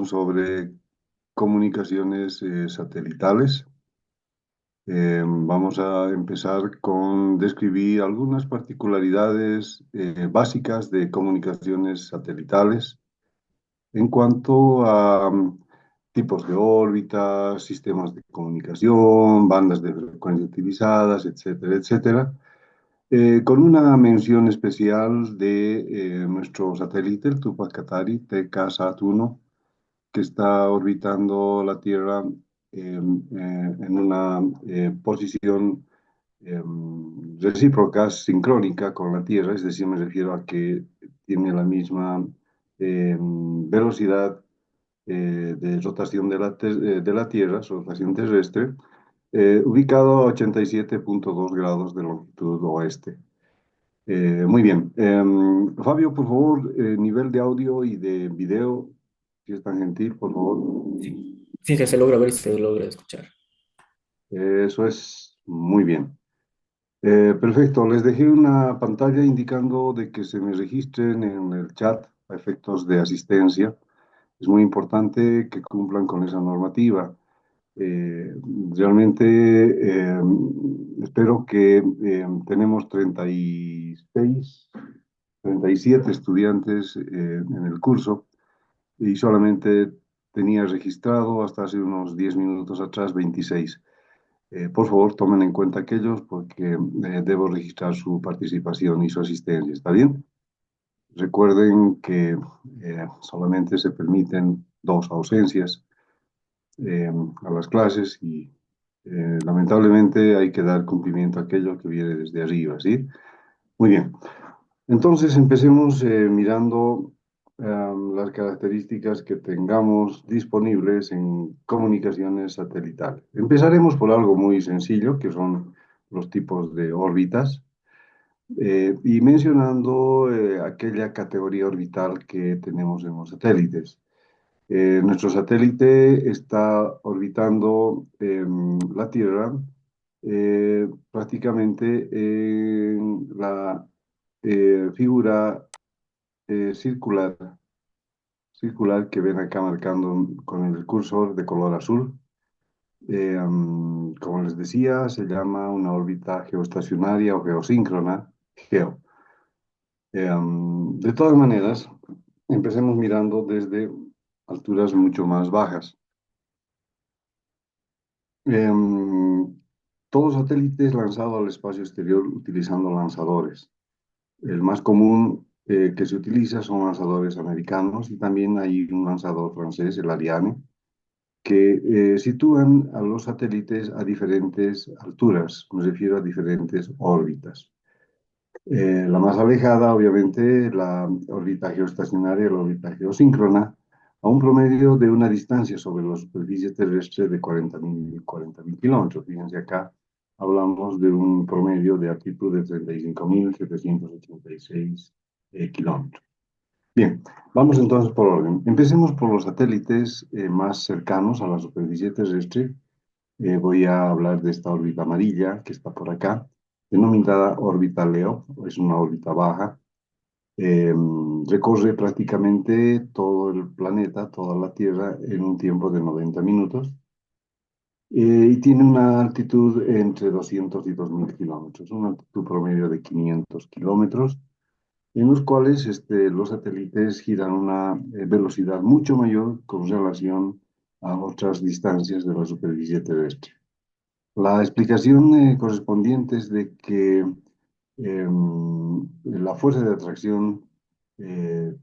Sobre comunicaciones satelitales. Vamos a empezar con describir algunas particularidades básicas de comunicaciones satelitales en cuanto a tipos de órbitas, sistemas de comunicación, bandas de frecuencia utilizadas, etcétera, etcétera. Con una mención especial de nuestro satélite, el Tupac Katari TK-SAT-1, que está orbitando la Tierra en una posición recíproca, sincrónica con la Tierra, es decir, me refiero a que tiene la misma velocidad de rotación de la Tierra, su rotación terrestre, ubicado a 87,2 grados de longitud oeste. Muy bien. Fabio, por favor, nivel de audio y de video, si es tan gentil, por favor. Sí, sí, que se logra ver y se logra escuchar. Eso es muy bien. Perfecto. Les dejé una pantalla indicando de que se me registren en el chat a efectos de asistencia. Es muy importante que cumplan con esa normativa. Eh, Realmente espero que tenemos 37 estudiantes en el curso y solamente tenía registrado hasta hace unos 10 minutos atrás 26. Por favor, tomen en cuenta aquellos porque debo registrar su participación y su asistencia. ¿Está bien? Recuerden que solamente se permiten 2 ausencias a las clases y lamentablemente hay que dar cumplimiento a aquello que viene desde arriba, ¿sí? Muy bien. Entonces empecemos mirando las características que tengamos disponibles en comunicaciones satelitales. Empezaremos por algo muy sencillo, que son los tipos de órbitas, y mencionando aquella categoría orbital que tenemos en los satélites. Nuestro satélite está orbitando la Tierra prácticamente en la figura circular, circular que ven acá marcando con el cursor de color azul. Como les decía, se llama una órbita geoestacionaria o geosíncrona, geo. De todas maneras, empecemos mirando desde alturas mucho más bajas. Todo satélite es lanzado al espacio exterior utilizando lanzadores. El más común que se utiliza son lanzadores americanos y también hay un lanzador francés, el Ariane, que sitúan a los satélites a diferentes alturas, me refiero a diferentes órbitas. La más alejada, obviamente, la órbita geoestacionaria, la órbita geosíncrona, a un promedio de una distancia sobre la superficie terrestre de 40.000 kilómetros. Fíjense acá, hablamos de un promedio de altitud de 35.786 kilómetros. Bien, vamos entonces por orden. Empecemos por los satélites más cercanos a la superficie terrestre. Voy a hablar de esta órbita amarilla que está por acá, denominada órbita Leo, es una órbita baja. Eh, Recorre prácticamente todo el planeta, toda la Tierra, en un tiempo de 90 minutos y tiene una altitud entre 200 y 2.000 kilómetros, una altitud promedio de 500 kilómetros, en los cuales los satélites giran a una velocidad mucho mayor con relación a otras distancias de la superficie terrestre. La explicación correspondiente es de que la fuerza de atracción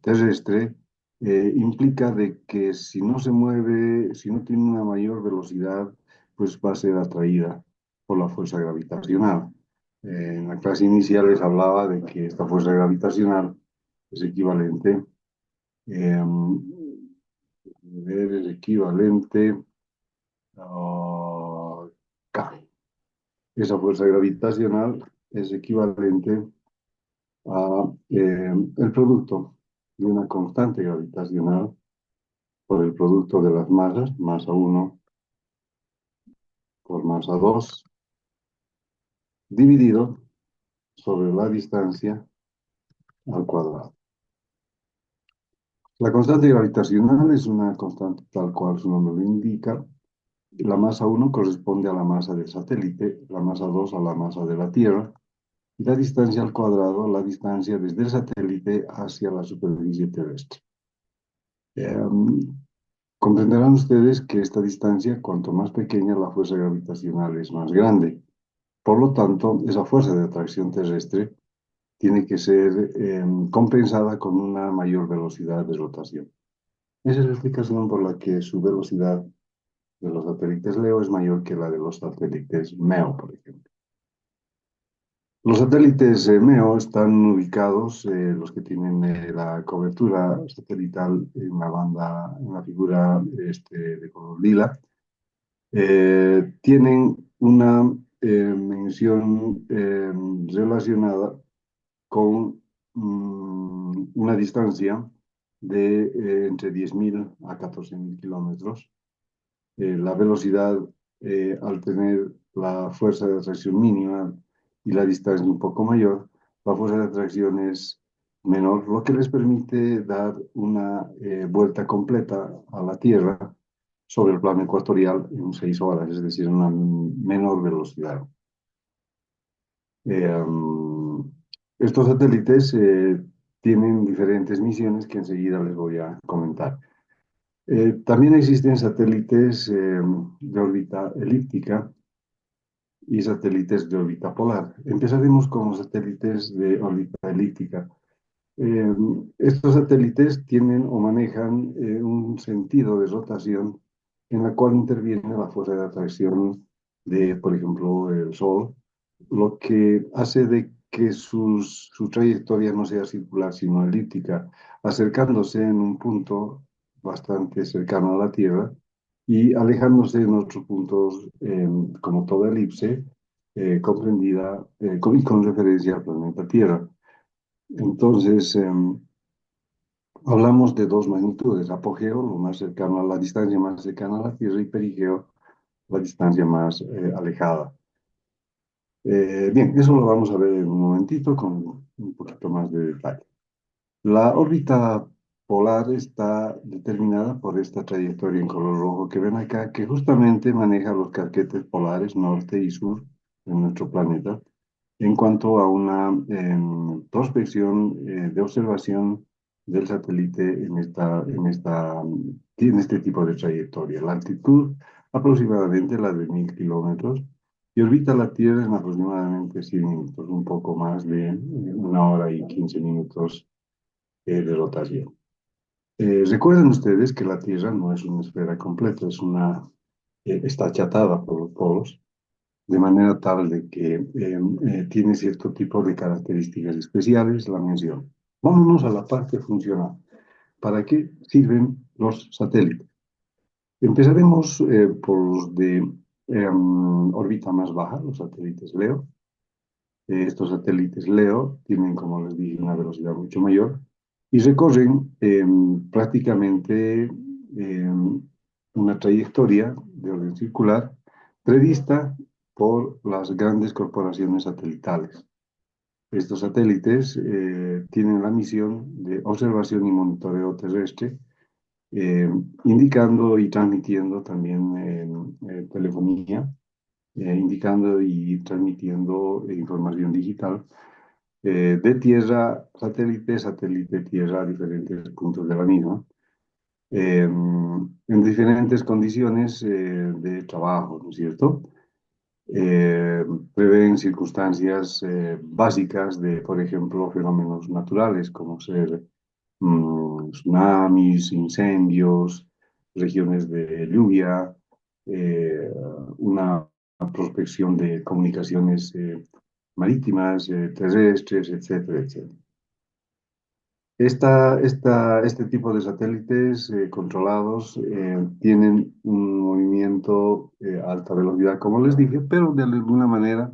terrestre implica de que si no se mueve, si no tiene una mayor velocidad, pues va a ser atraída por la fuerza gravitacional. En la clase inicial les hablaba de que esta fuerza gravitacional es equivalente, es equivalente a K. Esa fuerza gravitacional es equivalente a el producto de una constante gravitacional por el producto de las masas, masa 1 por masa 2, dividido sobre la distancia al cuadrado. La constante gravitacional es una constante tal cual su nombre lo indica. La masa 1 corresponde a la masa del satélite, la masa 2 a la masa de la Tierra, y la distancia al cuadrado, la distancia desde el satélite hacia la superficie terrestre. Comprenderán ustedes que esta distancia, cuanto más pequeña, la fuerza gravitacional es más grande. Por lo tanto, esa fuerza de atracción terrestre tiene que ser compensada con una mayor velocidad de rotación. Esa es la explicación por la que su velocidad de los satélites LEO es mayor que la de los satélites MEO, por ejemplo. Los satélites MEO están ubicados, los que tienen la cobertura satelital en la banda, en la figura de color lila, tienen una mención relacionada con una distancia de entre 10.000 a 14.000 kilómetros. La velocidad, al tener la fuerza de atracción mínima y la distancia un poco mayor, la fuerza de atracción es menor, lo que les permite dar una vuelta completa a la Tierra sobre el plano ecuatorial en 6 horas, es decir, una menor velocidad. Estos satélites tienen diferentes misiones que enseguida les voy a comentar. También existen satélites de órbita elíptica y satélites de órbita polar. Empezaremos con los satélites de órbita elíptica. Eh, Estos satélites tienen o manejan un sentido de rotación en la cual interviene la fuerza de atracción de, por ejemplo, el Sol, lo que hace de que su trayectoria no sea circular, sino elíptica, acercándose en un punto bastante cercano a la Tierra y alejándose en otros puntos, como toda elipse, comprendida con referencia al planeta Tierra. Entonces, hablamos de dos magnitudes: apogeo, lo más cercano a la distancia más cercana a la Tierra, y perigeo, la distancia más alejada. Bien, eso lo vamos a ver en un momentito con un poquito más de detalle. La órbita polar está determinada por esta trayectoria en color rojo que ven acá, que justamente maneja los casquetes polares norte y sur de nuestro planeta en cuanto a una prospección de observación del satélite en este tipo de trayectoria. La altitud aproximadamente la de 1.000 kilómetros y orbita la Tierra en aproximadamente 100 minutos, un poco más de 1 hora y 15 minutos de rotación. Recuerden ustedes que la Tierra no es una esfera completa, está achatada por los polos, de manera tal de que tiene cierto tipo de características especiales, la mención. Vámonos a la parte funcional. ¿Para qué sirven los satélites? Empezaremos por los de órbita más baja, los satélites LEO. Estos satélites LEO tienen, como les dije, una velocidad mucho mayor y recorren prácticamente una trayectoria de orden circular prevista por las grandes corporaciones satelitales. Estos satélites tienen la misión de observación y monitoreo terrestre, eh, indicando y transmitiendo también telefonía, indicando y transmitiendo información digital de tierra, satélite, satélite, tierra, a diferentes puntos de la misma, en diferentes condiciones de trabajo, ¿no es cierto? Eh, Prevén circunstancias básicas de, por ejemplo, fenómenos naturales como ser tsunamis, incendios, regiones de lluvia, eh, una prospección de comunicaciones marítimas, terrestres, etcétera, etcétera. Este tipo de satélites controlados tienen un movimiento a alta velocidad, como les dije, pero de alguna manera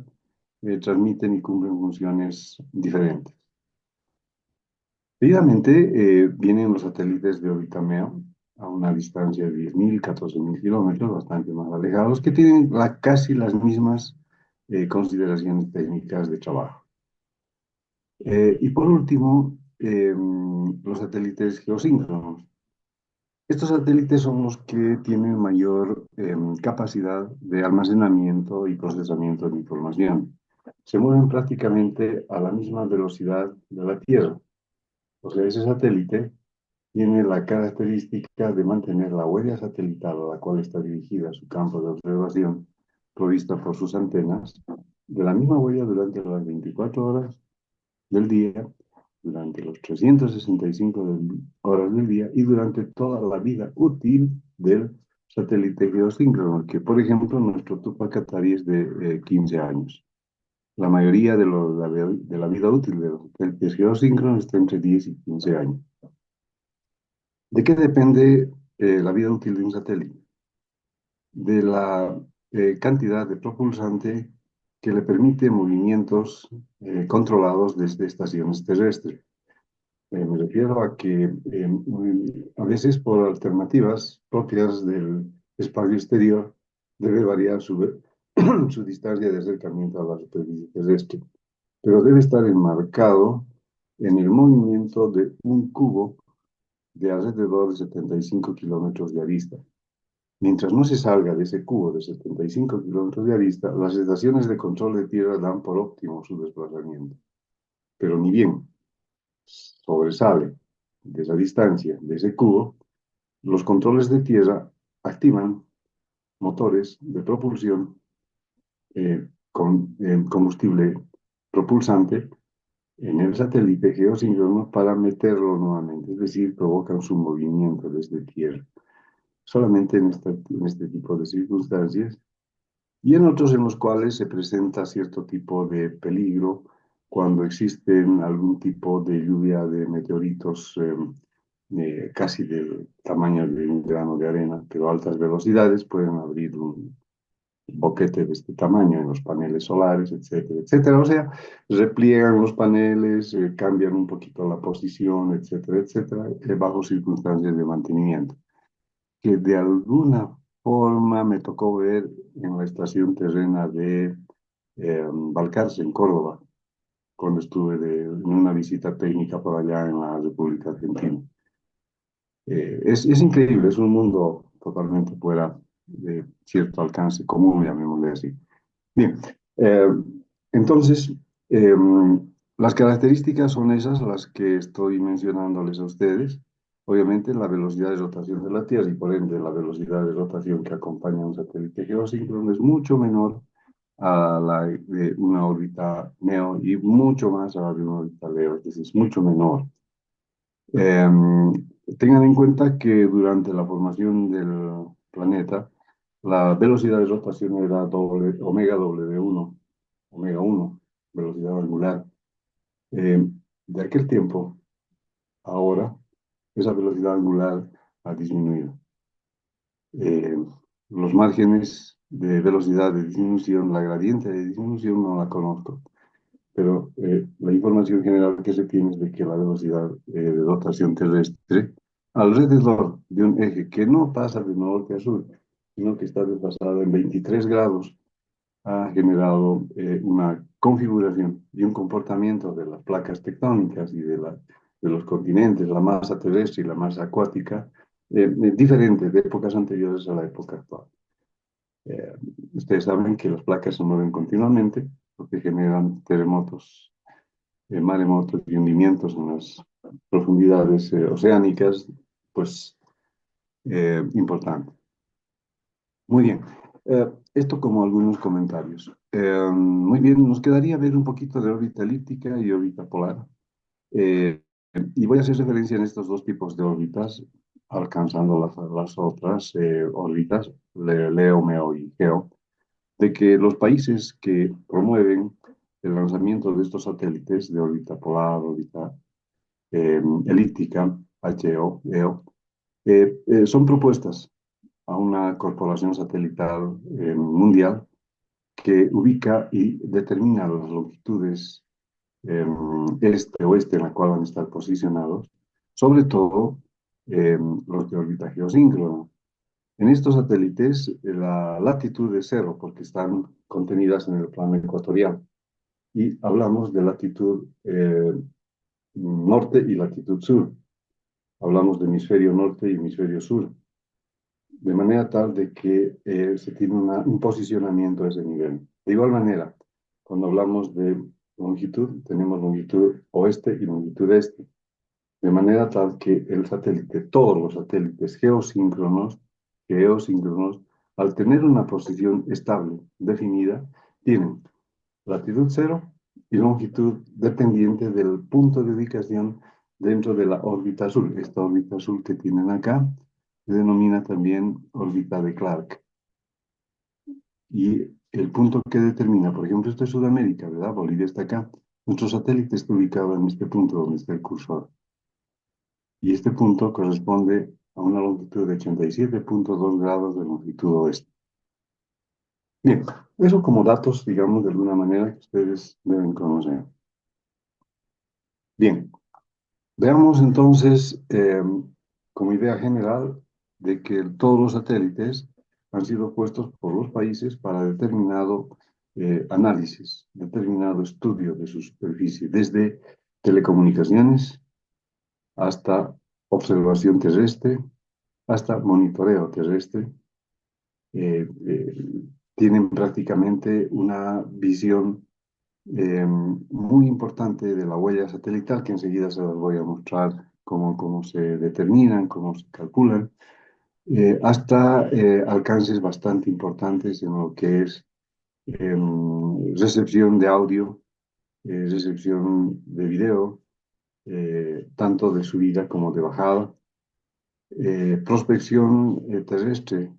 transmiten y cumplen funciones diferentes. Seguidamente vienen los satélites de órbita MEO a una distancia de 10.000, 14.000 kilómetros, bastante más alejados, que tienen casi las mismas consideraciones técnicas de trabajo. Y por último, los satélites geosíncronos. Estos satélites son los que tienen mayor capacidad de almacenamiento y procesamiento de información. Se mueven prácticamente a la misma velocidad de la Tierra. O sea, ese satélite tiene la característica de mantener la huella satelital a la cual está dirigida su campo de observación, provista por sus antenas, de la misma huella durante las 24 horas del día, durante los 365 horas del día y durante toda la vida útil del satélite geosíncrono, que por ejemplo nuestro Tupac Katari es de 15 años. La mayoría de la vida útil de los satélites geosíncronos está entre 10 y 15 años. ¿De qué depende la vida útil de un satélite? De la cantidad de propulsante que le permite movimientos controlados desde estaciones terrestres. Me refiero a que a veces por alternativas propias del espacio exterior debe variar su distancia de acercamiento a la superficie terrestre, pero debe estar enmarcado en el movimiento de un cubo de alrededor de 75 kilómetros de arista. Mientras no se salga de ese cubo de 75 kilómetros de arista, las estaciones de control de tierra dan por óptimo su desplazamiento. Pero ni bien sobresale de esa distancia, de ese cubo, los controles de tierra activan motores de propulsión con combustible propulsante en el satélite geosíncrono para meterlo nuevamente, es decir, provocan su movimiento desde tierra. Solamente en este tipo de circunstancias y en otros en los cuales se presenta cierto tipo de peligro cuando existen algún tipo de lluvia de meteoritos casi del tamaño de un grano de arena, pero a altas velocidades pueden abrir un boquete de este tamaño en los paneles solares, etcétera, etcétera. O sea, repliegan los paneles, cambian un poquito la posición, etcétera, etcétera, bajo circunstancias de mantenimiento que de alguna forma me tocó ver en la estación terrena de Balcarce, en Córdoba, cuando estuve en una visita técnica por allá en la República Argentina. Es increíble, es un mundo totalmente fuera de cierto alcance común, llamémosle así. Bien, eh, entonces, eh, las características son esas las que estoy mencionándoles a ustedes. Obviamente, la velocidad de rotación de la Tierra y por ende la velocidad de rotación que acompaña a un satélite geosíncrono es mucho menor a la de una órbita NEO y mucho más a la de una órbita LEO, es decir, es mucho menor. Tengan en cuenta que durante la formación del planeta, la velocidad de rotación era omega W1, omega 1, velocidad angular. De aquel tiempo, ahora, esa velocidad angular ha disminuido. Eh, los márgenes de velocidad de disminución, la gradiente de disminución no la conozco, pero la información general que se tiene es de que la velocidad de rotación terrestre alrededor de un eje que no pasa de norte a sur, sino que está desfasado en 23 grados, ha generado una configuración y un comportamiento de las placas tectónicas y de los continentes, la masa terrestre y la masa acuática, diferente de épocas anteriores a la época actual. Eh, Ustedes saben que las placas se mueven continuamente porque generan terremotos, maremotos y hundimientos en las profundidades oceánicas, pues importante. Muy bien. Esto como algunos comentarios. Muy bien, nos quedaría ver un poquito de órbita elíptica y órbita polar. Eh, y voy a hacer referencia en estos dos tipos de órbitas, alcanzando las otras órbitas, Leo, Meo y Geo, de que los países que promueven el lanzamiento de estos satélites de órbita polar, órbita elíptica, HO, EO, son propuestas a una corporación satelital mundial que ubica y determina las longitudes este-oeste en la cual van a estar posicionados, sobre todo los de órbita geosíncrona. En estos satélites la latitud es cero porque están contenidas en el plano ecuatorial y hablamos de latitud norte y latitud sur. Hablamos de hemisferio norte y hemisferio sur, de manera tal de que se tiene un posicionamiento a ese nivel. De igual manera, cuando hablamos de longitud, tenemos longitud oeste y longitud este, de manera tal que el satélite, todos los satélites geosíncronos, al tener una posición estable, definida, tienen latitud cero y longitud dependiente del punto de ubicación dentro de la órbita azul. Esta órbita azul que tienen acá se denomina también órbita de Clark. Y el punto que determina, por ejemplo, esto es Sudamérica, ¿verdad? Bolivia está acá. Nuestro satélite está ubicado en este punto donde está el cursor. Y este punto corresponde a una longitud de 87,2 grados de longitud oeste. Bien, eso como datos, digamos, de alguna manera que ustedes deben conocer. Bien, veamos entonces, como idea general, de que todos los satélites han sido puestos por los países para determinado análisis, determinado estudio de su superficie, desde telecomunicaciones hasta observación terrestre, hasta monitoreo terrestre. Tienen prácticamente una visión muy importante de la huella satelital, que enseguida se las voy a mostrar cómo se determinan, cómo se calculan, hasta alcances bastante importantes en lo que es recepción de audio, recepción de video, tanto de subida como de bajada, prospección terrestre,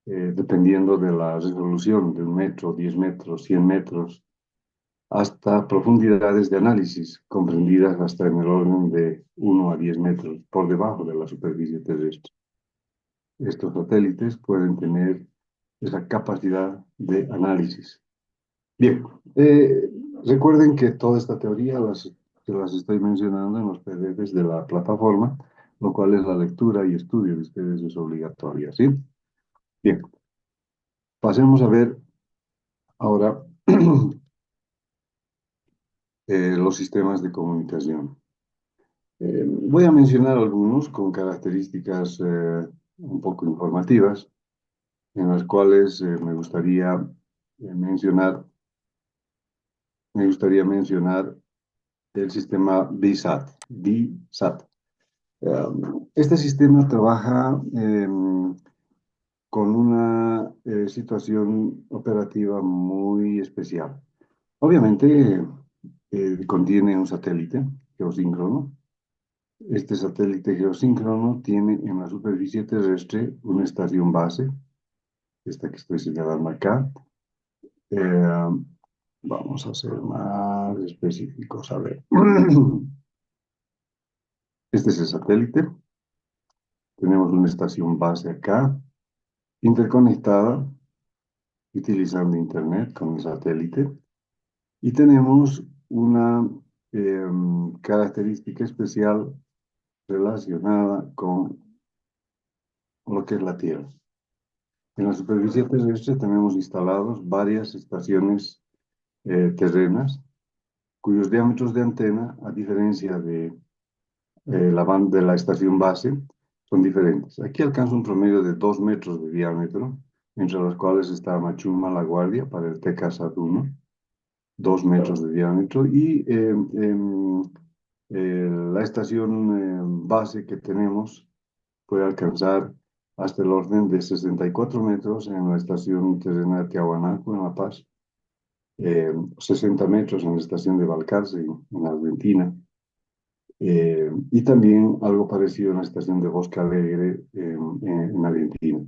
dependiendo de la resolución de 1 metro, 10 metros, 100 metros, hasta profundidades de análisis, comprendidas hasta en el orden de 1 a 10 metros por debajo de la superficie terrestre. Estos satélites pueden tener esa capacidad de análisis. Bien, recuerden que toda esta teoría las estoy mencionando en los PDFs de la plataforma, lo cual es la lectura y estudio de ustedes es obligatoria, ¿sí? Bien, pasemos a ver ahora los sistemas de comunicación. Voy a mencionar algunos con características un poco informativas, en las cuales me gustaría mencionar el sistema BSAT. Este sistema trabaja con una situación operativa muy especial. Obviamente, contiene un satélite geosíncrono. Este satélite geosíncrono tiene en la superficie terrestre una estación base, esta que estoy señalando acá. Vamos a ser más específicos, a ver. Este es el satélite. Tenemos una estación base acá, interconectada, utilizando Internet con el satélite. Y tenemos una característica especial relacionada con lo que es la Tierra. En la superficie terrestre tenemos instalados varias estaciones terrenas, cuyos diámetros de antena, a diferencia de de la estación base, son diferentes. Aquí alcanza un promedio de 2 metros de diámetro, entre los cuales está Machuma La Guardia para el TCASAT 1, 2 metros de diámetro, y la estación base que tenemos puede alcanzar hasta el orden de 64 metros en la estación terrena de Tiahuanaco, en La Paz, 60 metros en la estación de Balcarce, en Argentina, y también algo parecido en la estación de Bosque Alegre, en Argentina.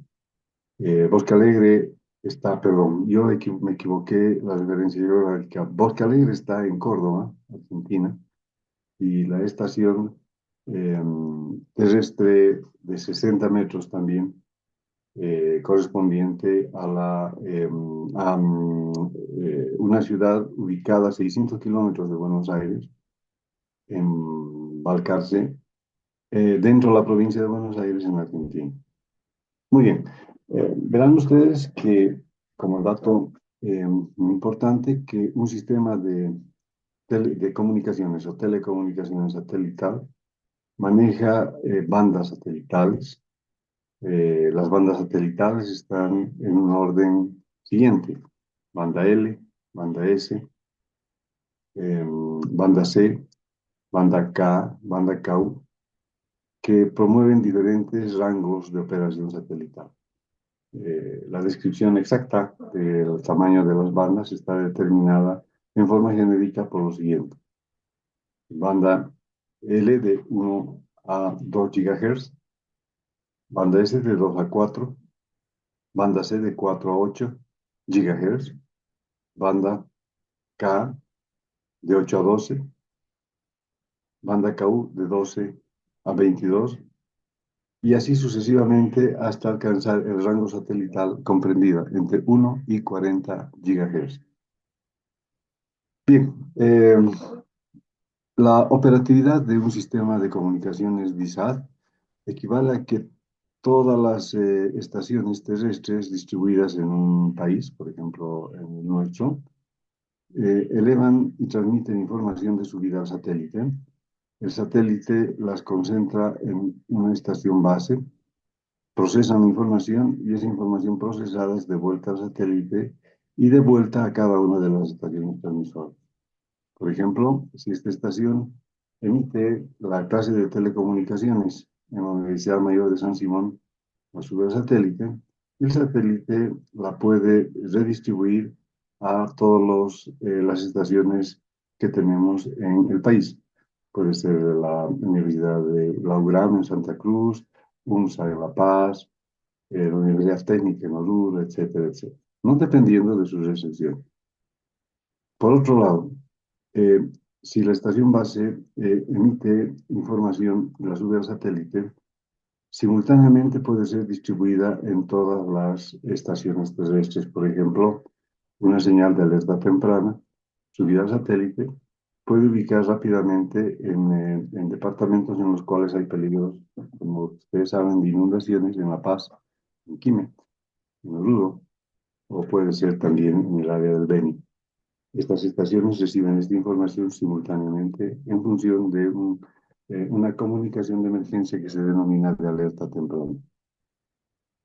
Bosque Alegre está, perdón, yo me equivoqué la referencia geográfica. Bosque Alegre está en Córdoba, Argentina, y la estación terrestre de 60 metros también, correspondiente a una ciudad ubicada a 600 kilómetros de Buenos Aires, en Balcarce, dentro de la provincia de Buenos Aires, en Argentina. Muy bien. Verán ustedes que, como dato muy importante, que un sistema de de comunicaciones o telecomunicaciones satelital maneja bandas satelitales. Las bandas satelitales están en un orden siguiente: banda L, banda S, banda C, banda K, banda KU, que promueven diferentes rangos de operación satelital. La descripción exacta del tamaño de las bandas está determinada en forma genérica por lo siguiente: banda L de 1 a 2 GHz, banda S de 2 a 4, banda C de 4 a 8 GHz, banda K de 8 a 12, banda KU de 12 a 22, y así sucesivamente hasta alcanzar el rango satelital comprendido entre 1 y 40 GHz. Bien, la operatividad de un sistema de comunicaciones VSAT equivale a que todas las estaciones terrestres distribuidas en un país, por ejemplo en el nuestro, elevan y transmiten información de su vida al satélite. El satélite las concentra en una estación base, procesan información y esa información procesada es devuelta al satélite y devuelta a cada una de las estaciones transmisoras. Por ejemplo, si esta estación emite la clase de telecomunicaciones en la Universidad Mayor de San Simón, a su vez satélite, el satélite la puede redistribuir a todas las estaciones que tenemos en el país. Puede ser la Universidad de la UGRAM en Santa Cruz, UNSA en La Paz, la Universidad Técnica en Oruro, etcétera, etcétera, no dependiendo de su recepción. Por otro lado, eh, si la estación base emite información y la sube al satélite, simultáneamente puede ser distribuida en todas las estaciones terrestres. Por ejemplo, una señal de alerta temprana subida al satélite puede ubicar rápidamente en departamentos en los cuales hay peligros, como ustedes saben, de inundaciones en La Paz, en Quime, en Oruro, o puede ser también en el área del Beni. Estas estaciones reciben esta información simultáneamente en función de una comunicación de emergencia que se denomina de alerta temprana.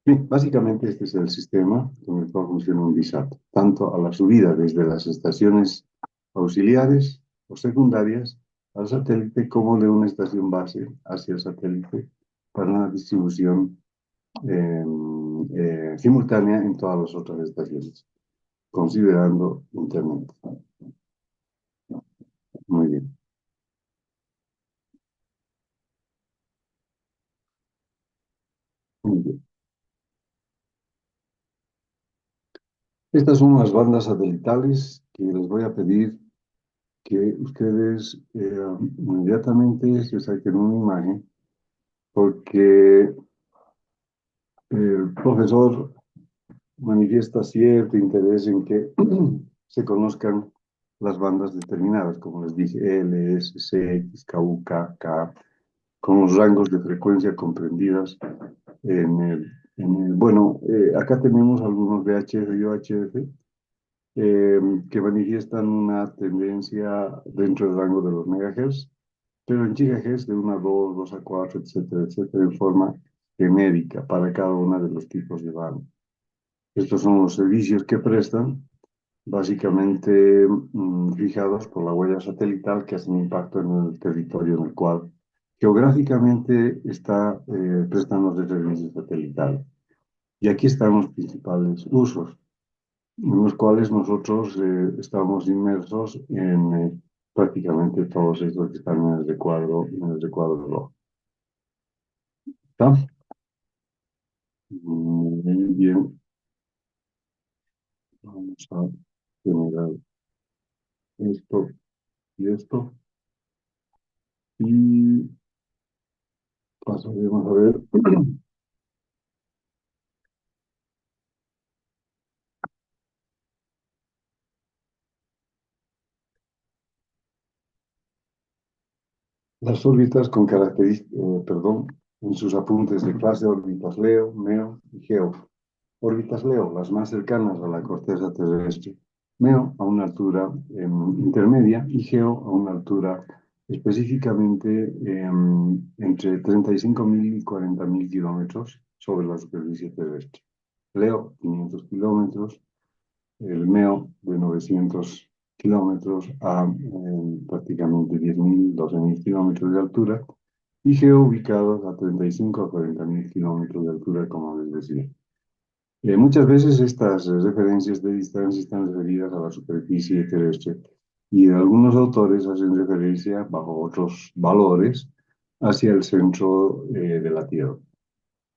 Bien, básicamente este es el sistema con el cual funciona un VSAT, tanto a la subida desde las estaciones auxiliares o secundarias al satélite, como de una estación base hacia el satélite para una distribución simultánea en todas las otras estaciones, considerando Internet. Muy bien. Muy bien. Estas son las bandas satelitales que les voy a pedir que ustedes inmediatamente se saquen una imagen, porque el profesor manifiesta cierto interés en que se conozcan las bandas determinadas, como les dije, L, S, C, X, K, U, K, con los rangos de frecuencia comprendidas bueno, acá tenemos algunos VHF y UHF que manifiestan una tendencia dentro del rango de los megahertz, pero en gigahertz de 1 a 2, 2 a 4, etcétera, etcétera, en forma genérica para cada uno de los tipos de banda. Estos son los servicios que prestan, básicamente fijados por la huella satelital que hace un impacto en el territorio en el cual geográficamente está prestando el servicio satelital. Y aquí están los principales usos, en los cuales nosotros estamos inmersos en prácticamente todos estos que están en el recuadro rojo. ¿Está? Muy bien. Vamos a generar esto y esto. Y pasaremos a ver las órbitas con características, perdón, en sus apuntes de clase: órbitas Leo, Neo y Geo. Órbitas Leo, las más cercanas a la corteza terrestre, MEO a una altura intermedia y GEO a una altura específicamente entre 35.000 y 40.000 kilómetros sobre la superficie terrestre. LEO, 500 kilómetros, el MEO de 900 kilómetros a prácticamente 10.000, 12.000 kilómetros de altura, y GEO ubicados a 35 a 40.000 kilómetros de altura, como les decía. Muchas veces estas referencias de distancia están referidas a la superficie terrestre y algunos autores hacen referencia, bajo otros valores, hacia el centro de la Tierra.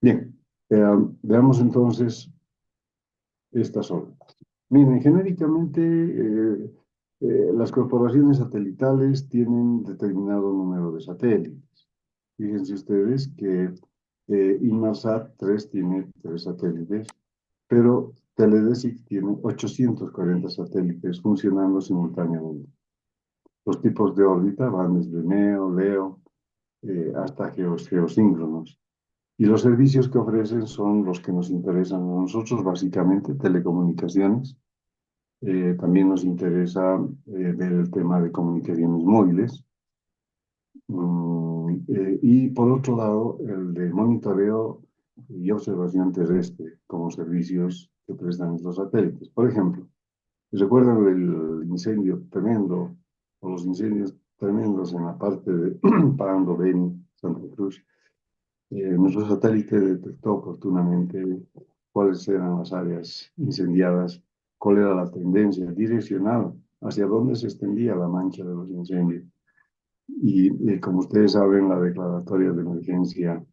Bien, veamos entonces estas órbitas. Miren, genéricamente las corporaciones satelitales tienen determinado número de satélites. Fíjense ustedes que Inmarsat 3 tiene 3 satélites, pero Teledesic tiene 840 satélites funcionando simultáneamente. Los tipos de órbita van desde MEO, LEO, hasta geosíncronos. Y los servicios que ofrecen son los que nos interesan a nosotros, básicamente telecomunicaciones. También nos interesa ver el tema de comunicaciones móviles. Y por otro lado, el de monitoreo y observación terrestre como servicios que prestan estos satélites. Por ejemplo, ¿recuerdan el incendio tremendo o los incendios tremendos en la parte de Pando, Beni, Santa Cruz? Nuestro satélite detectó oportunamente cuáles eran las áreas incendiadas, cuál era la tendencia direccional, hacia dónde se extendía la mancha de los incendios. Y como ustedes saben, la declaratoria de emergencia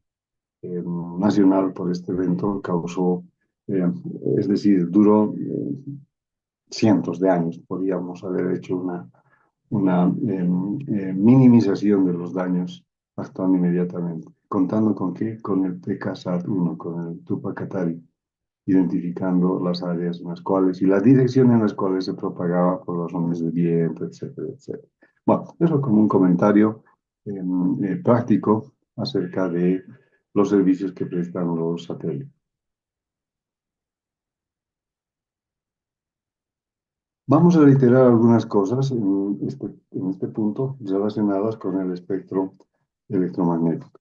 nacional por este evento causó, eh, es decir, duró cientos de años. Podríamos haber hecho una minimización de los daños actuando inmediatamente. ¿Contando con qué? Con el TKSAT-1, con el Tupac Katari, identificando las áreas en las cuales y la dirección en las cuales se propagaba por las ondas de viento, etcétera, etcétera. Bueno, eso como un comentario práctico acerca de los servicios que prestan los satélites. Vamos a reiterar algunas cosas en este punto relacionadas con el espectro electromagnético.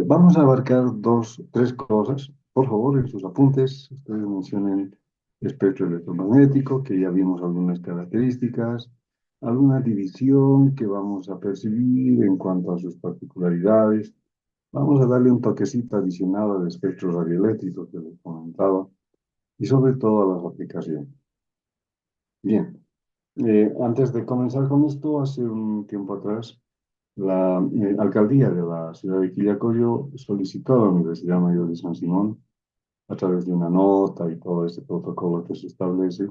Vamos a abarcar tres cosas. Por favor, en sus apuntes, ustedes mencionen espectro electromagnético, que ya vimos algunas características, alguna división que vamos a percibir en cuanto a sus particularidades. Vamos a darle un toquecito adicional al espectro radioeléctrico que les comentaba y sobre todo a las aplicaciones. Bien, antes de comenzar con esto, hace un tiempo atrás, la alcaldía de la ciudad de Quillacollo solicitó a la Universidad Mayor de San Simón, a través de una nota y todo este protocolo que se establece,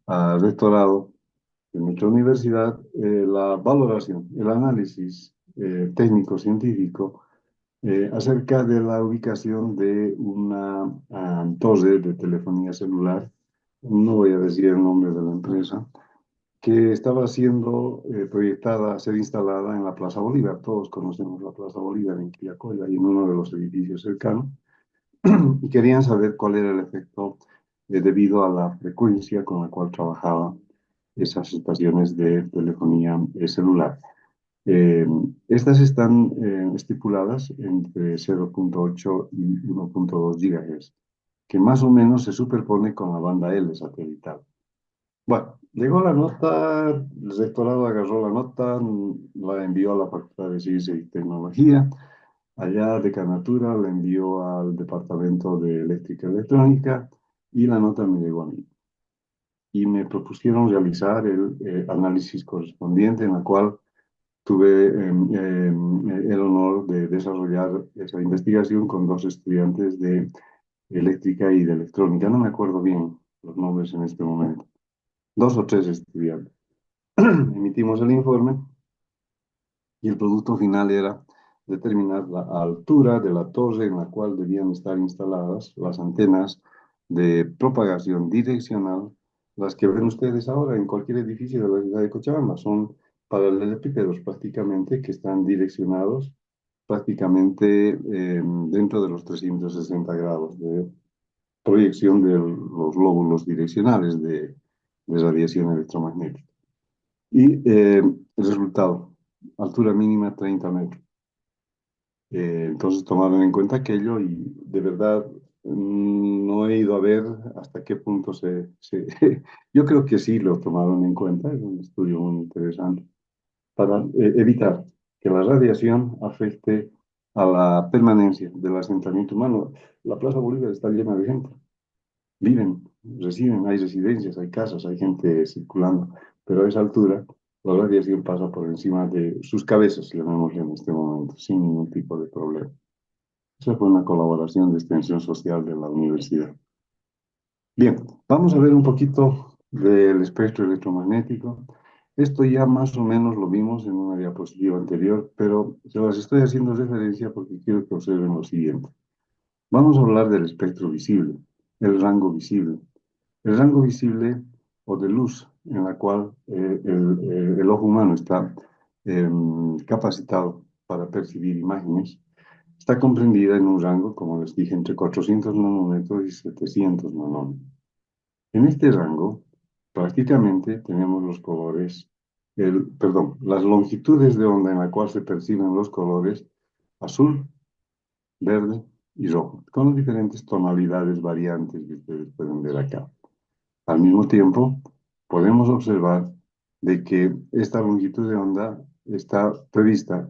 al rectorado de nuestra universidad, la valoración, el análisis técnico-científico acerca de la ubicación de una torre de telefonía celular. No voy a decir el nombre de la empresa, que estaba siendo proyectada a ser instalada en la Plaza Bolívar. Todos conocemos la Plaza Bolívar en Quillacollo, y en uno de los edificios cercanos, y querían saber cuál era el efecto debido a la frecuencia con la cual trabajaban esas estaciones de telefonía celular. Eh, Estas están estipuladas entre 0.8 y 1.2 GHz, que más o menos se superpone con la banda L satelital. Bueno, llegó la nota, el rectorado agarró la nota, la envió a la Facultad de Ciencia y Tecnología, allá Decanatura la envió al Departamento de Eléctrica y Electrónica y la nota me llegó a mí. Y me propusieron realizar el análisis correspondiente, en la cual tuve el honor de desarrollar esa investigación con dos estudiantes de eléctrica y de electrónica. No me acuerdo bien los nombres en este momento. 2 o 3 estudiantes. Emitimos el informe y el producto final era determinar la altura de la torre en la cual debían estar instaladas las antenas de propagación direccional, las que ven ustedes ahora en cualquier edificio de la ciudad de Cochabamba. Son paralelepípedos prácticamente que están direccionados prácticamente dentro de los 360 grados de proyección de los lóbulos direccionales de de radiación electromagnética. Y el resultado, altura mínima 30 metros. Entonces tomaron en cuenta aquello y de verdad no he ido a ver hasta qué punto yo creo que sí lo tomaron en cuenta, es un estudio muy interesante, para evitar que la radiación afecte a la permanencia del asentamiento humano. La Plaza Bolívar está llena de gente, viven, residen, hay residencias, hay casas, hay gente circulando, pero a esa altura la radiación pasa por encima de sus cabezas, llamémosle en este momento, sin ningún tipo de problema. Esa fue una colaboración de extensión social de la universidad. Bien, vamos a ver un poquito del espectro electromagnético. Esto ya más o menos lo vimos en una diapositiva anterior, pero se las estoy haciendo referencia porque quiero que observen lo siguiente. Vamos a hablar del espectro visible, el rango visible. El rango visible o de luz en la cual el ojo humano está capacitado para percibir imágenes está comprendida en un rango, como les dije, entre 400 nanómetros y 700 nanómetros. En este rango, prácticamente tenemos los colores, perdón, las longitudes de onda en la cual se perciben los colores azul, verde y rojo, con diferentes tonalidades variantes que ustedes pueden ver acá. Al mismo tiempo, podemos observar de que esta longitud de onda está prevista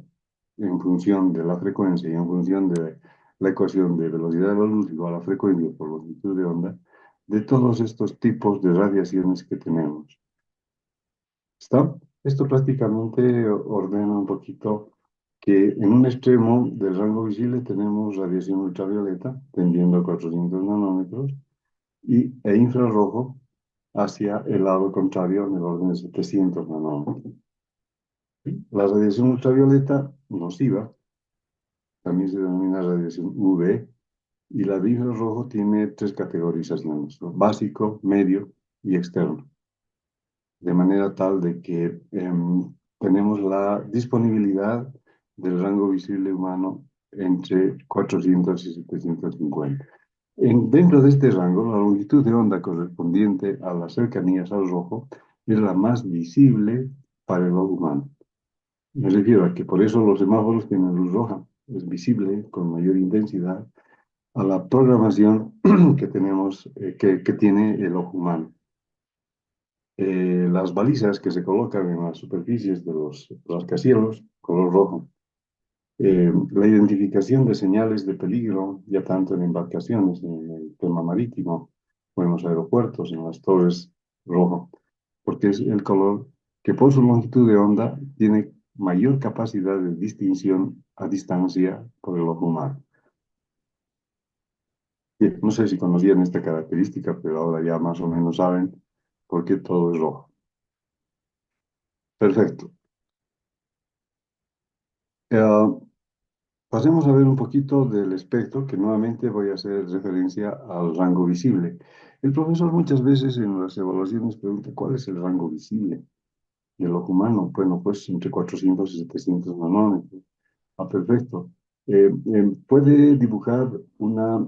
en función de la frecuencia y en función de la ecuación de velocidad de la luz igual a frecuencia por longitud de onda, de todos estos tipos de radiaciones que tenemos. ¿Está? Esto prácticamente ordena un poquito que en un extremo del rango visible tenemos radiación ultravioleta tendiendo a 400 nanómetros e infrarrojo hacia el lado contrario en el orden de 700 nanómetros. La radiación ultravioleta nociva también se denomina radiación UV y la de infrarrojo tiene tres categorizaciones, ¿no? Básico, medio y externo, de manera tal de que tenemos la disponibilidad del rango visible humano entre 400 y 750. Dentro de este rango, la longitud de onda correspondiente a las cercanías al rojo es la más visible para el ojo humano. Me refiero a que por eso los semáforos tienen luz roja, es visible con mayor intensidad a la programación que tenemos, que tiene el ojo humano. Las balizas que se colocan en las superficies de los rascacielos, color rojo. La identificación de señales de peligro, ya tanto en embarcaciones, en el tema marítimo, o en los aeropuertos, en las torres, rojo, porque es el color que por su longitud de onda tiene mayor capacidad de distinción a distancia por el ojo humano. Bien, no sé si conocían esta característica, pero ahora ya más o menos saben por qué todo es rojo. Perfecto. Pasemos a ver un poquito del espectro, que nuevamente voy a hacer referencia al rango visible. El profesor muchas veces en las evaluaciones pregunta cuál es el rango visible del ojo humano. Bueno, pues entre 400 y 700 nanómetros. Ah, perfecto. ¿Puede dibujar una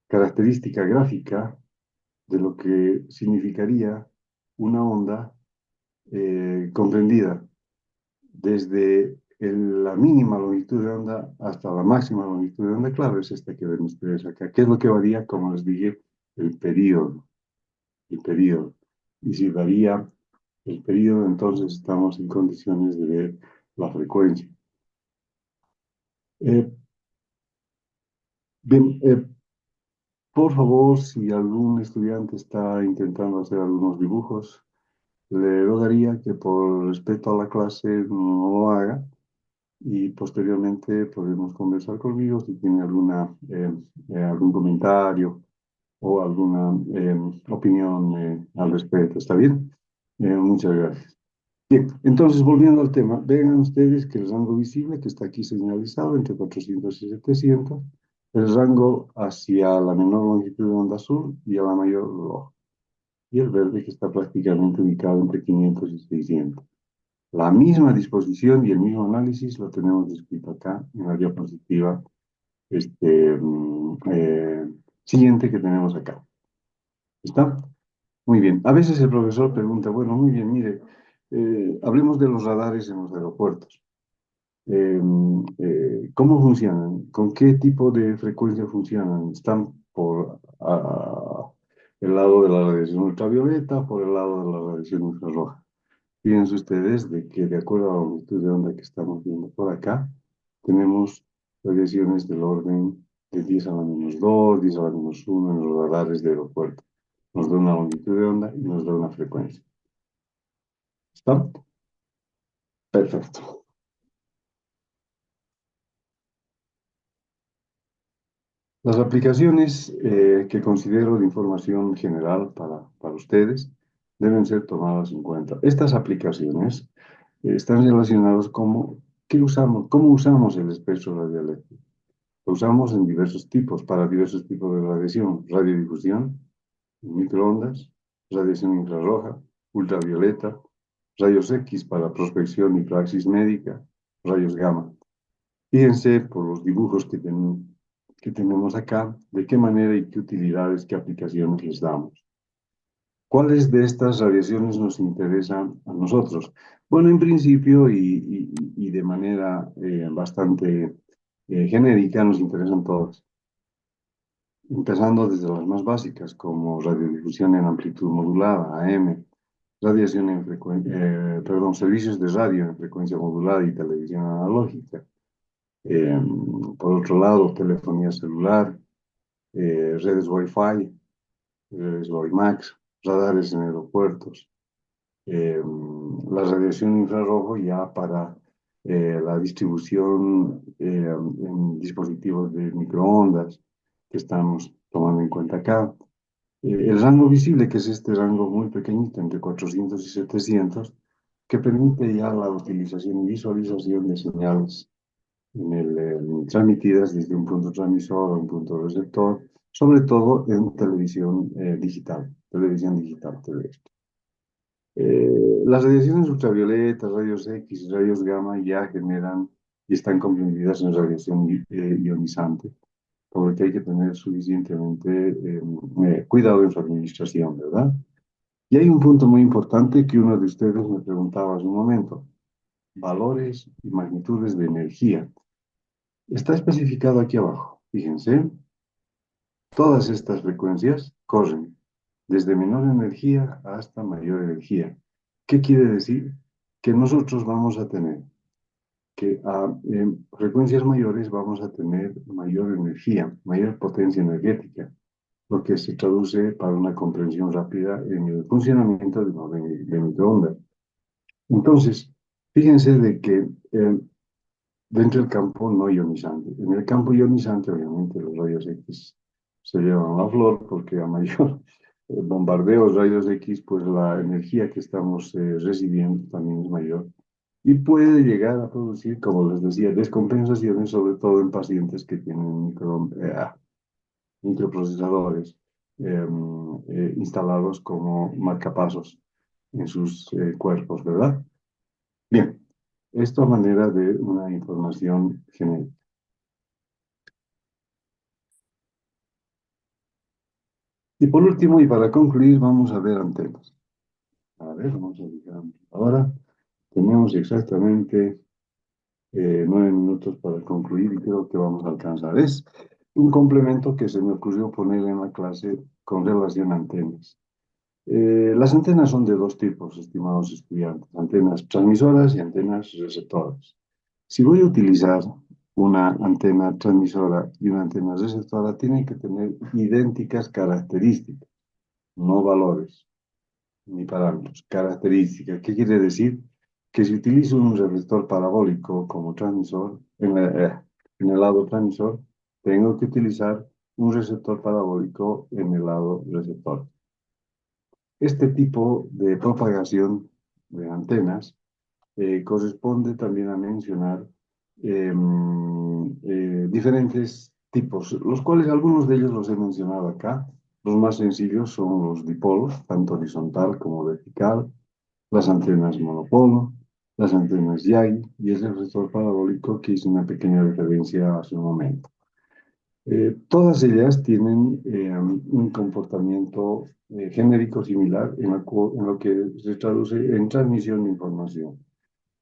característica gráfica de lo que significaría una onda comprendida desde la mínima longitud de onda hasta la máxima longitud de onda? Claro, es esta que ven ustedes acá. ¿Qué es lo que varía? Como les dije, el periodo. El periodo. Y si varía el periodo, entonces estamos en condiciones de ver la frecuencia. Eh, bien, por favor, si algún estudiante está intentando hacer algunos dibujos, le rogaría que por respeto a la clase no lo haga y posteriormente podemos conversar conmigo si tiene algún comentario o alguna opinión al respecto. ¿Está bien? Muchas gracias. Bien, entonces volviendo al tema, vean ustedes que el rango visible que está aquí señalizado entre 400 y 700, el rango hacia la menor longitud de onda azul y a la mayor roja, y el verde que está prácticamente ubicado entre 500 y 600. La misma disposición y el mismo análisis lo tenemos descrito acá en la diapositiva siguiente que tenemos acá. ¿Está? Muy bien. A veces el profesor pregunta, bueno, muy bien, mire, hablemos de los radares en los aeropuertos. ¿Cómo funcionan? ¿Con qué tipo de frecuencia funcionan? ¿Están por el lado de la radiación ultravioleta o por el lado de la radiación infrarroja? Fíjense ustedes de que de acuerdo a la longitud de onda que estamos viendo por acá, tenemos radiaciones del orden de 10 a la menos 2, 10 a la menos 1 en los radares de aeropuerto. Nos da una longitud de onda y nos da una frecuencia. ¿Está? Perfecto. Las aplicaciones que considero de información general para ustedes deben ser tomadas en cuenta. Estas aplicaciones están relacionadas con qué usamos, cómo usamos el espectro radioeléctrico. Lo usamos en diversos tipos, para diversos tipos de radiación, radiodifusión, microondas, radiación infrarroja, ultravioleta, rayos X para prospección y praxis médica, rayos gamma. Fíjense por los dibujos que tenemos acá, de qué manera y qué utilidades, qué aplicaciones les damos. ¿Cuáles de estas radiaciones nos interesan a nosotros? Bueno, en principio y de manera bastante genérica nos interesan todas, empezando desde las más básicas, como radiodifusión en amplitud modulada, AM, radiación en perdón, servicios de radio en frecuencia modulada y televisión analógica. Eh, por otro lado, telefonía celular, redes Wi-Fi, redes WiMAX, radares en aeropuertos, eh, la radiación infrarrojo ya para la distribución en dispositivos de microondas que estamos tomando en cuenta acá. El rango visible, que es este rango muy pequeñito, entre 400 y 700, que permite ya la utilización y visualización de señales transmitidas desde un punto transmisor a un punto receptor, sobre todo en televisión digital, terrestre. Las radiaciones ultravioletas, rayos X, rayos gamma ya generan y están comprendidas en radiación ionizante, por lo que hay que tener suficientemente cuidado en su administración, ¿verdad? Y hay un punto muy importante que uno de ustedes me preguntaba hace un momento, valores y magnitudes de energía. Está especificado aquí abajo, fíjense, todas estas frecuencias corren desde menor energía hasta mayor energía. ¿Qué quiere decir? Que nosotros vamos a tener que en frecuencias mayores vamos a tener mayor energía, mayor potencia energética, lo que se traduce para una comprensión rápida en el funcionamiento de microondas. Entonces, fíjense de que dentro del campo no ionizante. En el campo ionizante, obviamente, los rayos X se llevan la flor porque a mayor bombardeo de rayos X, pues la energía que estamos recibiendo también es mayor y puede llegar a producir, como les decía, descompensaciones, sobre todo en pacientes que tienen microprocesadores instalados como marcapasos en sus cuerpos, ¿verdad? Bien, esto a manera de una información genérica. Y por último, y para concluir, vamos a ver antenas. A ver, vamos a fijar ahora. Tenemos exactamente 9 minutos para concluir y creo que vamos a alcanzar. Es un complemento que se me ocurrió poner en la clase con relación a antenas. Las antenas son de dos tipos, estimados estudiantes, antenas transmisoras y antenas receptoras. Si voy a utilizar una antena transmisora y una antena receptora, tienen que tener idénticas características, no valores ni parámetros, características. ¿Qué quiere decir? Que si utilizo un receptor parabólico como transmisor, en el lado transmisor, tengo que utilizar un receptor parabólico en el lado receptor. Este tipo de propagación de antenas corresponde también a mencionar diferentes tipos, los cuales algunos de ellos los he mencionado acá. Los más sencillos son los dipolos, tanto horizontal como vertical, las antenas monopolo, las antenas Yagi y el receptor parabólico que hice una pequeña referencia hace un momento. Todas ellas tienen un comportamiento genérico similar en lo que se traduce en transmisión de información,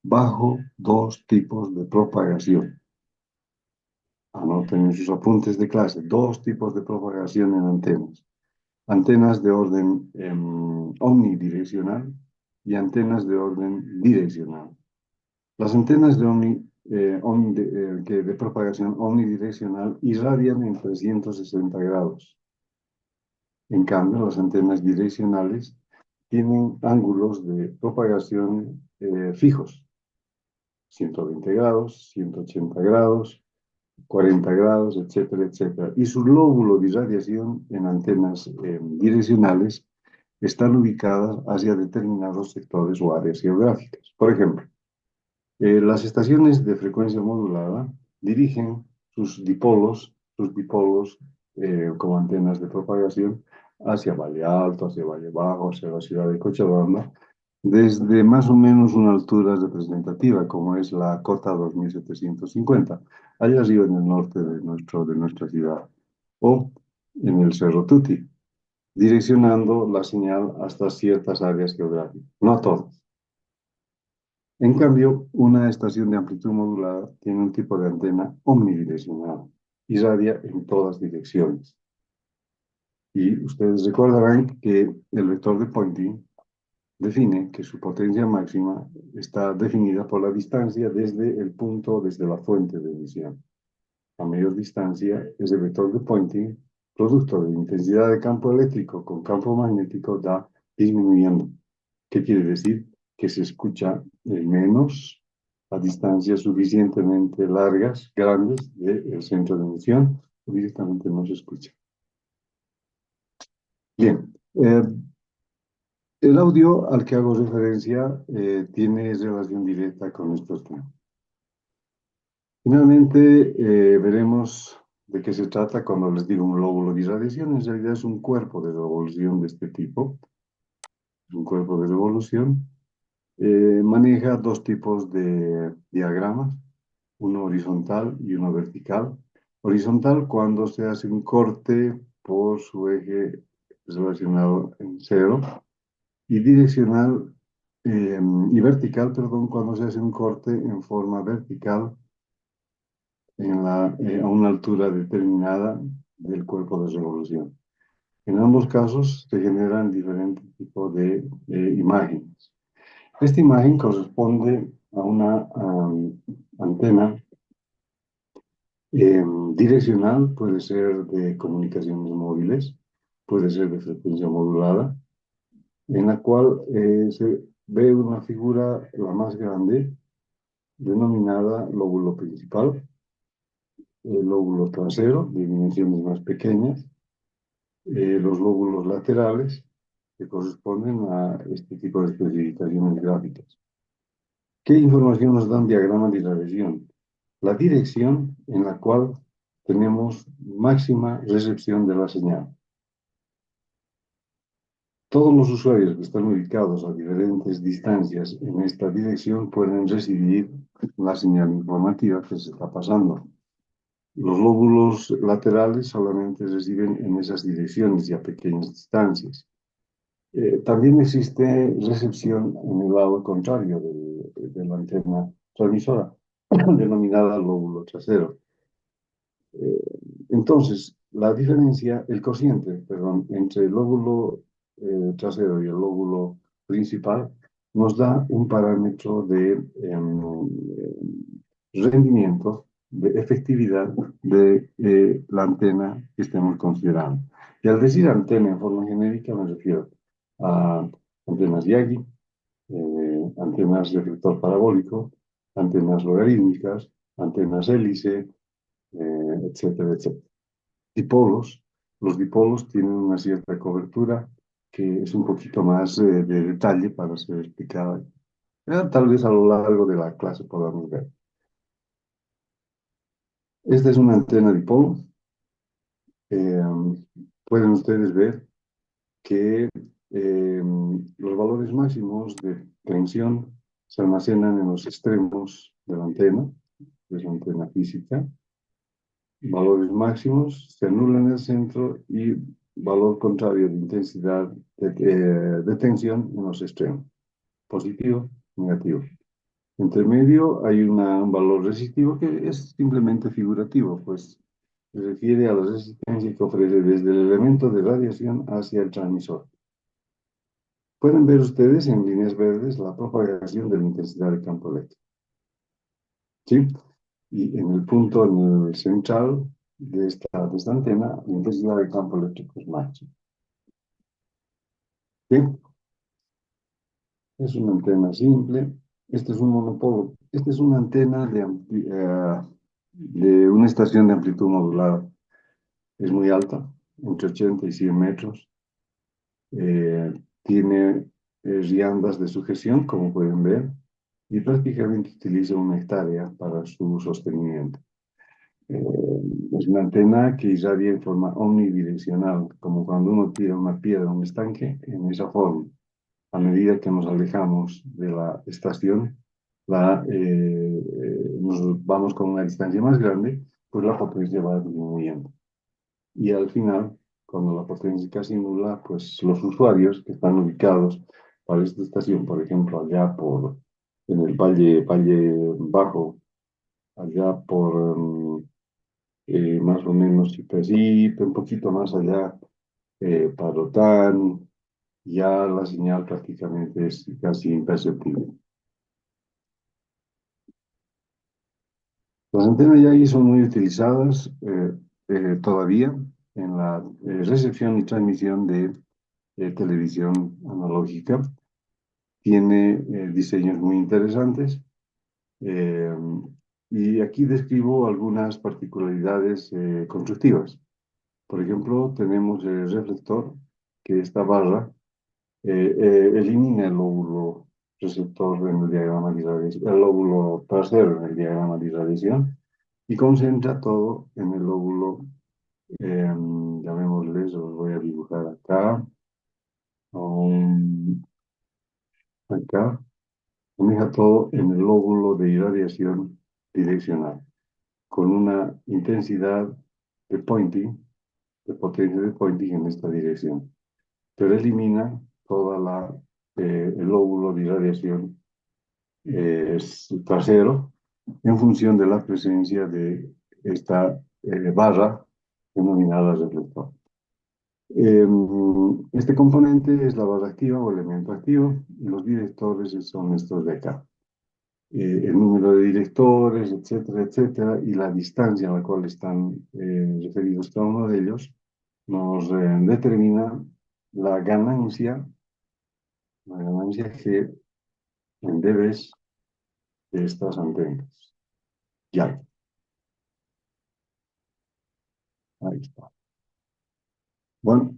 bajo dos tipos de propagación. Anoten en sus apuntes de clase, dos tipos de propagación en antenas. Antenas de orden omnidireccional y antenas de orden direccional. Las antenas de propagación omnidireccional irradian en 360 grados. En cambio, las antenas direccionales tienen ángulos de propagación fijos, 120 grados, 180 grados, 40 grados, etcétera, etcétera. Y su lóbulo de irradiación en antenas direccionales están ubicadas hacia determinados sectores o áreas geográficas. Por ejemplo, las estaciones de frecuencia modulada dirigen sus dipolos como antenas de propagación hacia Valle Alto, hacia Valle Bajo, hacia la ciudad de Cochabamba, desde más o menos una altura representativa, como es la cota 2750, allá arriba en el norte de nuestra ciudad, o en el Cerro Tuti, direccionando la señal hasta ciertas áreas geográficas, no todas. En cambio, una estación de amplitud modulada tiene un tipo de antena omnidireccional, irradia en todas direcciones. Y ustedes recordarán que el vector de Poynting define que su potencia máxima está definida por la distancia desde el punto, desde la fuente de emisión. A mayor distancia, ese vector de Poynting, producto de intensidad de campo eléctrico con campo magnético, da disminuyendo. ¿Qué quiere decir? Que se escucha menos a distancias suficientemente largas, grandes, del centro de emisión, o directamente no se escucha. Bien, el audio al que hago referencia tiene relación directa con estos temas. Finalmente, veremos de qué se trata cuando les digo un lóbulo de irradiación. En realidad es un cuerpo de revolución de este tipo, es un cuerpo de revolución. Maneja dos tipos de diagramas, uno horizontal y uno vertical. Horizontal cuando se hace un corte por su eje relacionado en cero, y direccional y vertical, perdón, cuando se hace un corte en forma vertical a una altura determinada del cuerpo de revolución. En ambos casos se generan diferentes tipos de imágenes. Esta imagen corresponde a una antena direccional, puede ser de comunicaciones móviles, puede ser de frecuencia modulada, en la cual se ve una figura, la más grande, denominada lóbulo principal, el lóbulo trasero, de dimensiones más pequeñas, los lóbulos laterales, que corresponden a este tipo de especificaciones gráficas. ¿Qué información nos da un diagrama de irradiación? La dirección en la cual tenemos máxima recepción de la señal. Todos los usuarios que están ubicados a diferentes distancias en esta dirección pueden recibir la señal informativa que se está pasando. Los lóbulos laterales solamente reciben en esas direcciones y a pequeñas distancias. También existe recepción en el lado contrario de la antena transmisora, denominada lóbulo trasero. Entonces, la diferencia, el cociente, perdón, entre el lóbulo trasero y el lóbulo principal nos da un parámetro de rendimiento, de efectividad de la antena que estemos considerando. Y al decir antena en forma genérica me refiero a antenas Yagi, antenas de reflector parabólico, antenas logarítmicas, antenas hélice, etcétera, etcétera. Dipolos, los dipolos tienen una cierta cobertura que es un poquito más de detalle para ser explicada. Tal vez a lo largo de la clase podamos ver. Esta es una antena dipolo. Pueden ustedes ver que los valores máximos de tensión se almacenan en los extremos de la antena, que es la antena física, valores máximos, se anula en el centro y valor contrario de intensidad de tensión en los extremos, positivo, negativo. Entre medio hay un valor resistivo que es simplemente figurativo, pues se refiere a la resistencia que ofrece desde el elemento de radiación hacia el transmisor. Pueden ver ustedes en líneas verdes la propagación de la intensidad de campo eléctrico. ¿Sí? Y en el punto, en el central de esta antena, la intensidad de campo eléctrico es máxima. ¿Sí? Es una antena simple. Este es un monopolo. Esta es una antena de una estación de amplitud modulada. Es muy alta, entre 80 y 100 metros. Tiene riandas de sujeción, como pueden ver, y prácticamente utiliza 1 hectárea para su sostenimiento. Es una antena que irradia en forma omnidireccional, como cuando uno tira una piedra en un estanque, en esa forma. A medida que nos alejamos de la estación, nos vamos con una distancia más grande, pues la potencia va disminuyendo. Y al final, cuando la potencia es casi nula, pues los usuarios que están ubicados para esta estación, por ejemplo, en el Valle Bajo, allá más o menos Chipe, un poquito más allá, Parotán, ya la señal prácticamente es casi imperceptible. Las antenas ya ahí son muy utilizadas todavía en la recepción y transmisión de televisión analógica. Tiene diseños muy interesantes eh, y aquí describo algunas particularidades constructivas. Por ejemplo, tenemos el reflector, que esta barra elimina el lóbulo receptor en el diagrama de irradiación, el lóbulo trasero en el diagrama de irradiación y concentra todo en el lóbulo, llamémosle, se los voy a dibujar acá, acá, maneja todo en el lóbulo de irradiación direccional, con una intensidad de pointing, de potencia de pointing en esta dirección, pero elimina el lóbulo de irradiación trasero en función de la presencia de esta barra denominada reflector. Este componente es la barra activa o elemento activo y los directores son estos de acá. El número de directores, etcétera, etcétera, y la distancia a la cual están referidos cada uno de ellos, nos determina la ganancia G en dBs de estas antenas. Ya, ahí está. Bueno,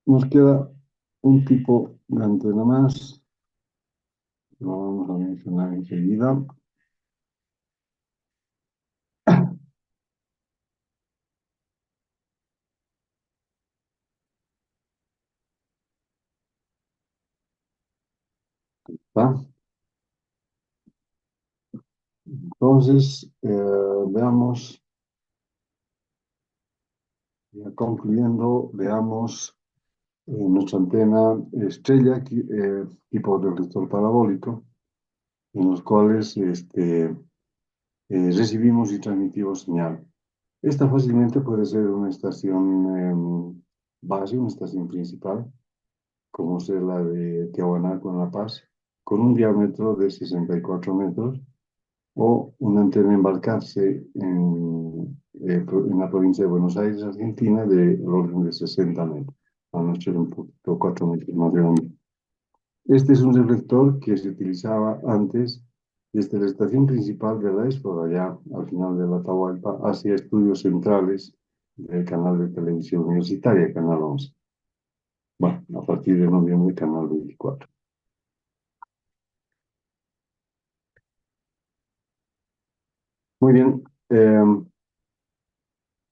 nos queda un tipo de antena más, lo vamos a mencionar enseguida. ¿Va? Entonces, veamos, ya concluyendo, veamos nuestra antena estrella, tipo de reflector parabólico, en los cuales recibimos y transmitimos señal. Esta fácilmente puede ser una estación base, una estación principal, como ser la de Tiahuanaco en La Paz, con un diámetro de 64 metros, o una antena embarcarse en la provincia de Buenos Aires, Argentina, del orden de 60 metros, a no ser un poquito, 4 metros más grande. Este es un reflector que se utilizaba antes desde la estación principal de la ESPO, allá al final de la Atahualpa, hacia estudios centrales del canal de televisión universitaria, Canal 11. Bueno, a partir de noviembre, Canal 24. Muy bien.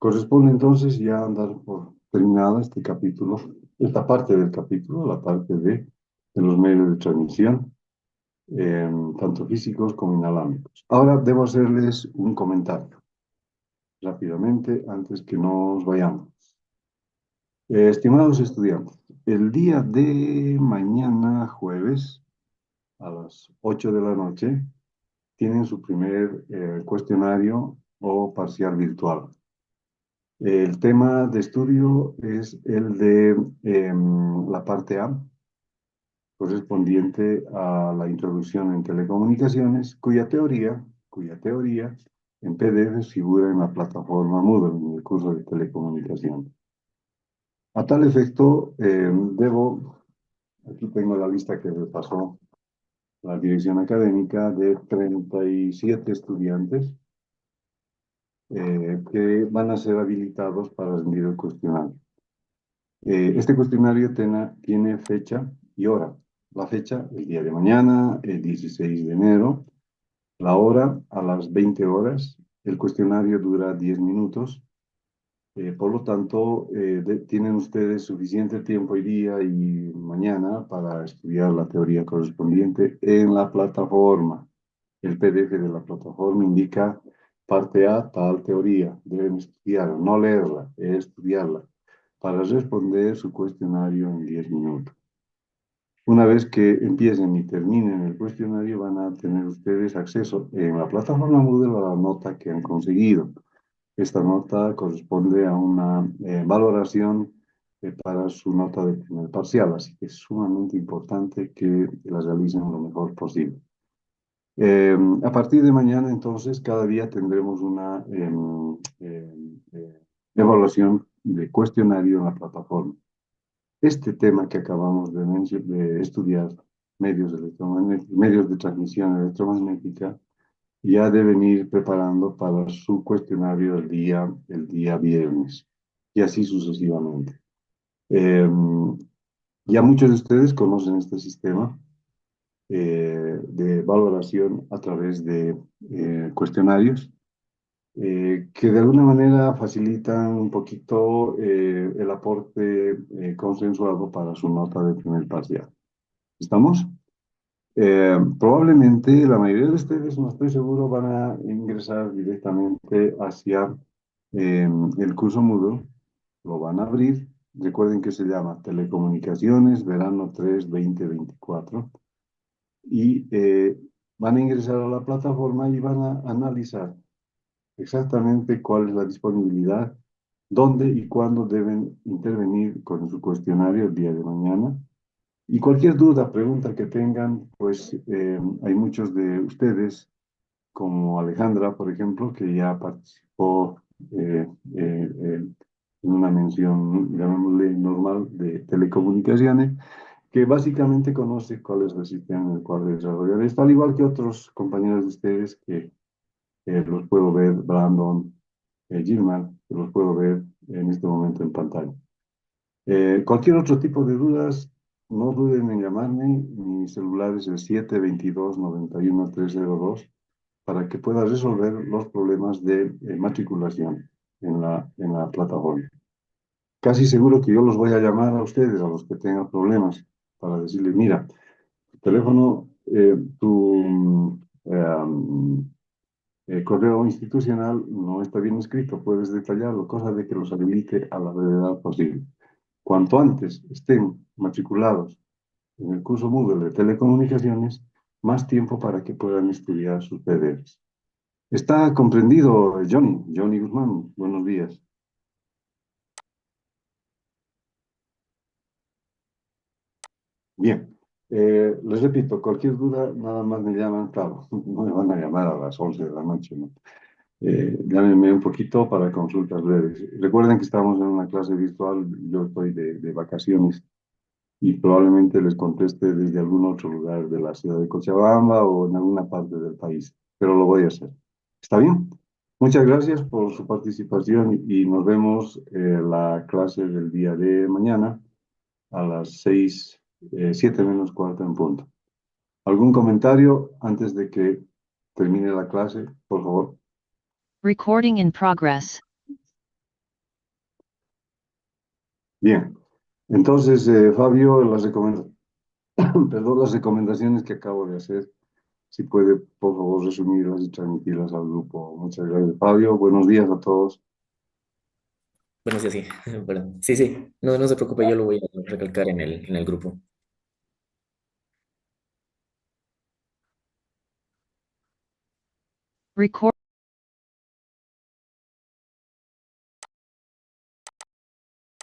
Corresponde entonces ya dar por terminada este capítulo, esta parte del capítulo, la parte de los medios de transmisión. tanto físicos como inalámbricos. Ahora debo hacerles un comentario rápidamente antes que nos vayamos. Estimados estudiantes, el día de mañana, jueves, a las 8 de la noche, tienen su primer cuestionario o parcial virtual. El tema de estudio es el de la parte A, correspondiente a la introducción en telecomunicaciones, cuya teoría en PDF figura en la plataforma Moodle, en el curso de telecomunicaciones. A tal efecto, aquí tengo la lista que me pasó la dirección académica de 37 estudiantes que van a ser habilitados para rendir el cuestionario. Este cuestionario tiene fecha y hora. La fecha, el día de mañana, el 16 de enero. La hora, a las 20 horas. El cuestionario dura 10 minutos. Por lo tanto, tienen ustedes suficiente tiempo hoy día y mañana para estudiar la teoría correspondiente en la plataforma. El PDF de la plataforma indica parte A, tal teoría. Deben estudiarla, no leerla, estudiarla para responder su cuestionario en 10 minutos. Una vez que empiecen y terminen el cuestionario, van a tener ustedes acceso en la plataforma Moodle a la nota que han conseguido. Esta nota corresponde a una valoración para su nota de primer parcial, así que es sumamente importante que la realicen lo mejor posible. A partir de mañana, entonces, cada día tendremos una evaluación de cuestionario en la plataforma. Este tema que acabamos de estudiar, medios de transmisión electromagnética, ya deben ir preparando para su cuestionario el día viernes, y así sucesivamente. Ya muchos de ustedes conocen este sistema de valoración a través de cuestionarios que de alguna manera facilitan un poquito el aporte consensuado para su nota de primer parcial. ¿Estamos? Probablemente la mayoría de ustedes, no estoy seguro, van a ingresar directamente hacia el curso Moodle, lo van a abrir. Recuerden que se llama Telecomunicaciones Verano 3 2024 y van a ingresar a la plataforma y van a analizar exactamente cuál es la disponibilidad, dónde y cuándo deben intervenir con su cuestionario el día de mañana. Y cualquier duda, pregunta que tengan, pues hay muchos de ustedes, como Alejandra, por ejemplo, que ya participó en una mención, llamémosle normal, de telecomunicaciones, que básicamente conoce cuál es el sistema en el cual desarrollar esto, al igual que otros compañeros de ustedes que los puedo ver, Brandon, Gilman, que los puedo ver en este momento en pantalla. Cualquier otro tipo de dudas, no duden en llamarme. Mi celular es el 722-91-302 para que pueda resolver los problemas de matriculación en la plataforma. Casi seguro que yo los voy a llamar a ustedes, a los que tengan problemas, para decirles, mira, tu teléfono, correo institucional no está bien escrito, puedes detallarlo, cosa de que los habilite a la brevedad posible. Cuanto antes estén matriculados en el curso Moodle de telecomunicaciones, más tiempo para que puedan estudiar sus PDFs. ¿Está comprendido, Johnny Guzmán? Buenos días. Bien. Les repito, cualquier duda, nada más me llaman, claro, no me van a llamar a las 11 de la noche, ¿no? Llámenme un poquito para consultas breves. Recuerden que estamos en una clase virtual, yo estoy de vacaciones y probablemente les conteste desde algún otro lugar de la ciudad de Cochabamba o en alguna parte del país, pero lo voy a hacer. ¿Está bien? Muchas gracias por su participación y nos vemos la clase del día de mañana a las 7 menos cuarto en punto. ¿Algún comentario antes de que termine la clase, por favor? Recording in progress. Bien. Entonces, Fabio, perdón, las recomendaciones que acabo de hacer Si puede, por favor, resumirlas y transmitirlas al grupo. Muchas gracias, Fabio. Buenos días a todos. Bueno, sí, sí, perdón. Sí, sí, no, no se preocupe, yo lo voy a recalcar en el grupo. Record